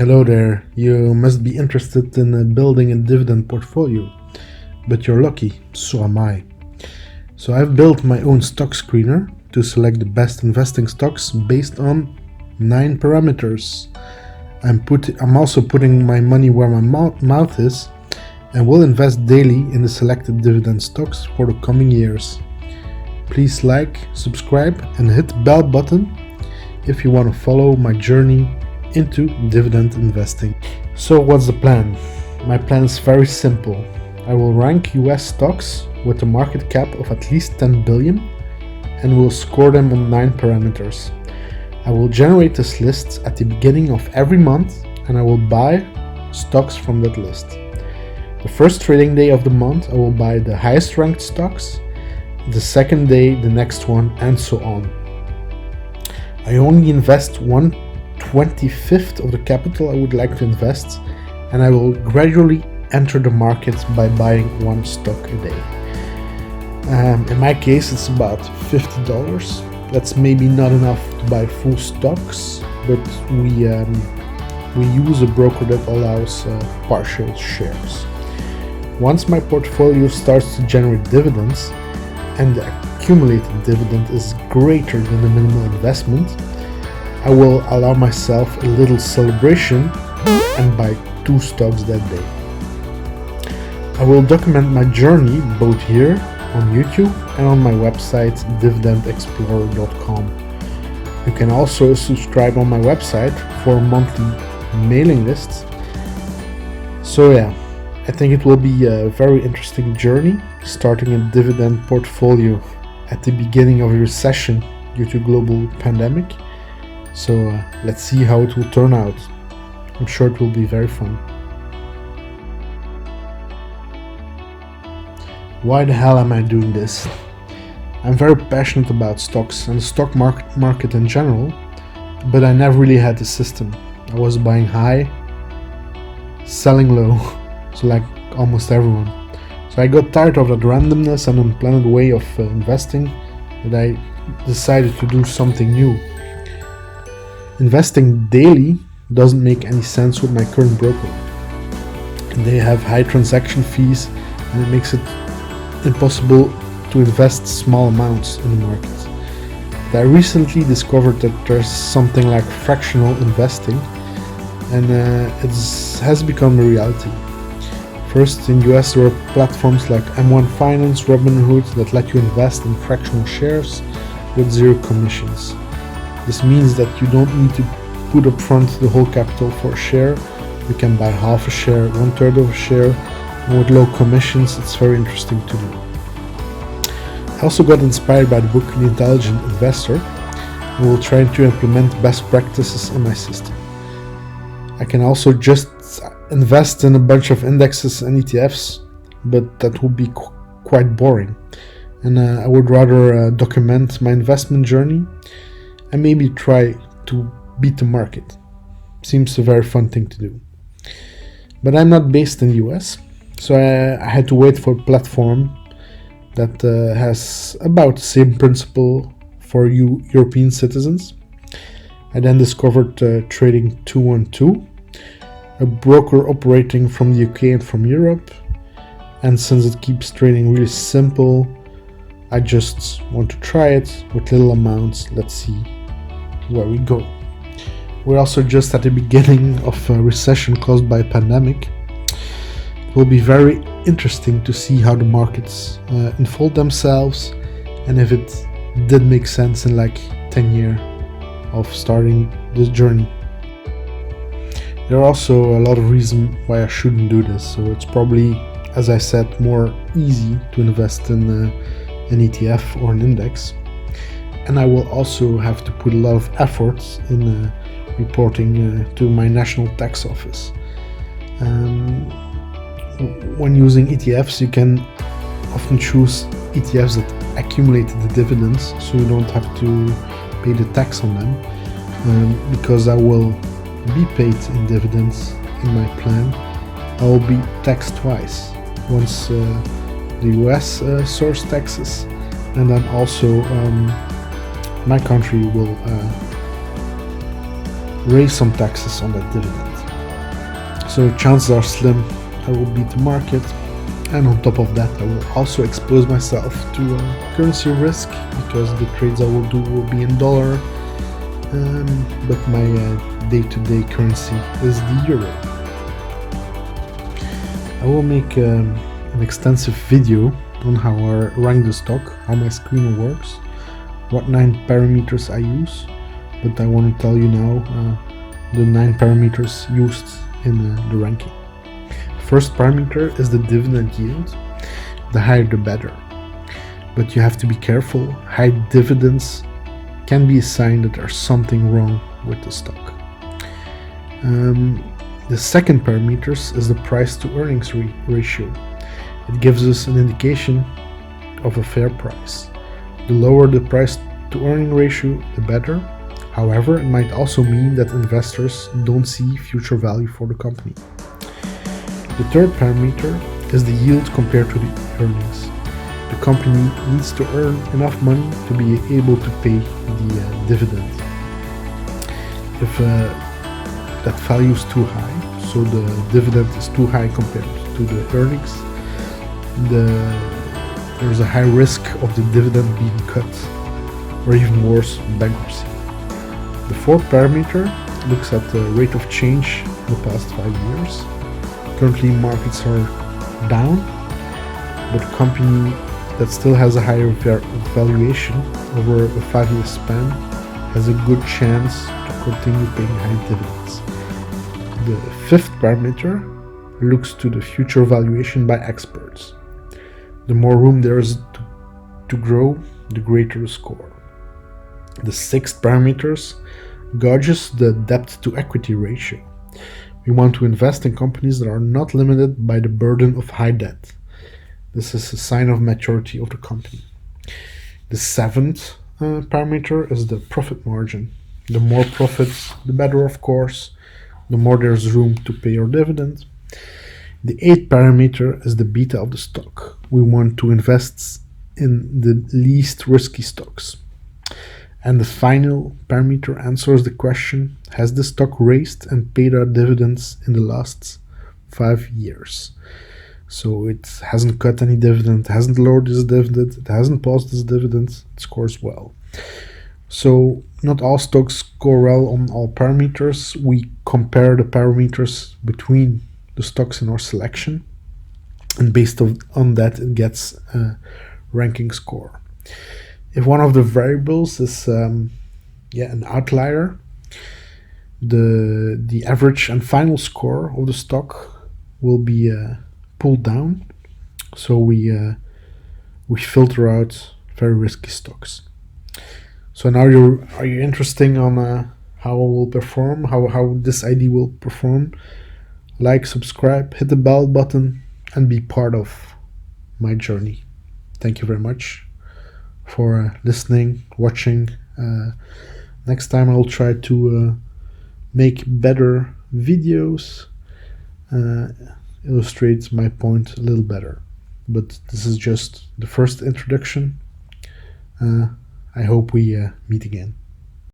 Hello there, you must be interested in building a dividend portfolio, but you're lucky, so am I. So I've built my own stock screener to select the best investing stocks based on 9 parameters. I'm also putting my money where my mouth is and will invest daily in the selected dividend stocks for the coming years. Please like, subscribe and hit the bell button if you want to follow my journey into dividend investing. So what's the plan? My plan is very simple. I will rank US stocks with a market cap of at least 10 billion and will score them on 9 parameters. I will generate this list at the beginning of every month and I will buy stocks from that list. The first trading day of the month I will buy the highest ranked stocks, the second day the next one, and so on. I only invest 1/25 of the capital I would like to invest, and I will gradually enter the market by buying one stock a day. In my case it's about $50. That's maybe not enough to buy full stocks, but we use a broker that allows partial shares. Once my portfolio starts to generate dividends and the accumulated dividend is greater than the minimal investment, I will allow myself a little celebration and buy 2 stocks that day. I will document my journey both here on YouTube and on my website dividendexplorer.com. You can also subscribe on my website for a monthly mailing list. So yeah, I think it will be a very interesting journey starting a dividend portfolio at the beginning of a recession due to global pandemic. So let's see how it will turn out. I'm sure it will be very fun. Why the hell am I doing this? I'm very passionate about stocks and the stock market in general, but I never really had a system. I was buying high, selling low, so like almost everyone. So I got tired of that randomness and unplanned way of investing that I decided to do something new. Investing daily doesn't make any sense with my current broker. They have high transaction fees and it makes it impossible to invest small amounts in the market. But I recently discovered that there's something like fractional investing and it has become a reality. First, in US there are platforms like M1 Finance, Robinhood that let you invest in fractional shares with 0 commissions. This means that you don't need to put up front the whole capital for a share. You can buy half a share, 1/3 of a share, and with low commissions it's very interesting to do. I also got inspired by the book The Intelligent Investor and will try to implement best practices in my system. I can also just invest in a bunch of indexes and ETFs, but that would be quite boring. And I would rather document my investment journey and maybe try to beat the market. Seems a very fun thing to do. But I'm not based in the US, so I had to wait for a platform that has about the same principle for European citizens. I then discovered Trading 212, a broker operating from the UK and from Europe. And since it keeps trading really simple, I just want to try it with little amounts. Let's see where we go. We're also just at the beginning of a recession caused by a pandemic. It will be very interesting to see how the markets unfold themselves and if it did make sense in like 10 years of starting this journey. There are also a lot of reasons why I shouldn't do this, so it's probably, as I said, more easy to invest in an ETF or an index. And I will also have to put a lot of effort in reporting to my national tax office. When using ETFs, you can often choose ETFs that accumulate the dividends, so you don't have to pay the tax on them. Because I will be paid in dividends in my plan, I will be taxed twice. Once the US source taxes, and then also my country will raise some taxes on that dividend. So chances are slim I will beat the market, and on top of that I will also expose myself to currency risk because the trades I will do will be in dollar, but my day-to-day currency is the euro. I will make an extensive video on how I rank the stock, how my screener works, what 9 parameters I use, but I want to tell you now the 9 parameters used in the ranking. First parameter is the dividend yield. The higher the better. But you have to be careful. High dividends can be a sign that there's something wrong with the stock. The second parameter is the price to earnings ratio. It gives us an indication of a fair price. The lower the price to earning ratio, the better. However, it might also mean that investors don't see future value for the company. The third parameter is the yield compared to the earnings. The company needs to earn enough money to be able to pay the dividend. If that value is too high, so the dividend is too high compared to the earnings, there's a high risk of the dividend being cut, or even worse, bankruptcy. The fourth parameter looks at the rate of change in the past 5 years. Currently markets are down, but a company that still has a higher valuation over a 5-year span has a good chance to continue paying high dividends. The fifth parameter looks to the future valuation by experts. The more room there is to grow, the greater the score. The sixth parameter gauges the debt to equity ratio. We want to invest in companies that are not limited by the burden of high debt. This is a sign of maturity of the company. The seventh parameter is the profit margin. The more profits, the better, of course. The more there's room to pay your dividend. The eighth parameter is the beta of the stock. We want to invest in the least risky stocks. And the final parameter answers the question, has the stock raised and paid out dividends in the last 5 years? So it hasn't cut any dividend, hasn't lowered its dividend, it hasn't paused its dividend, it scores well. So not all stocks score well on all parameters. We compare the parameters between the stocks in our selection, and based on that it gets a ranking score. If one of the variables is an outlier, the average and final score of the stock will be pulled down. So we filter out very risky stocks. So now are you interested on how I will perform, how this ID will perform? Like, subscribe, hit the bell button, and be part of my journey. Thank you very much for listening, watching. Next time I'll try to make better videos, illustrate my point a little better. But this is just the first introduction. I hope we meet again.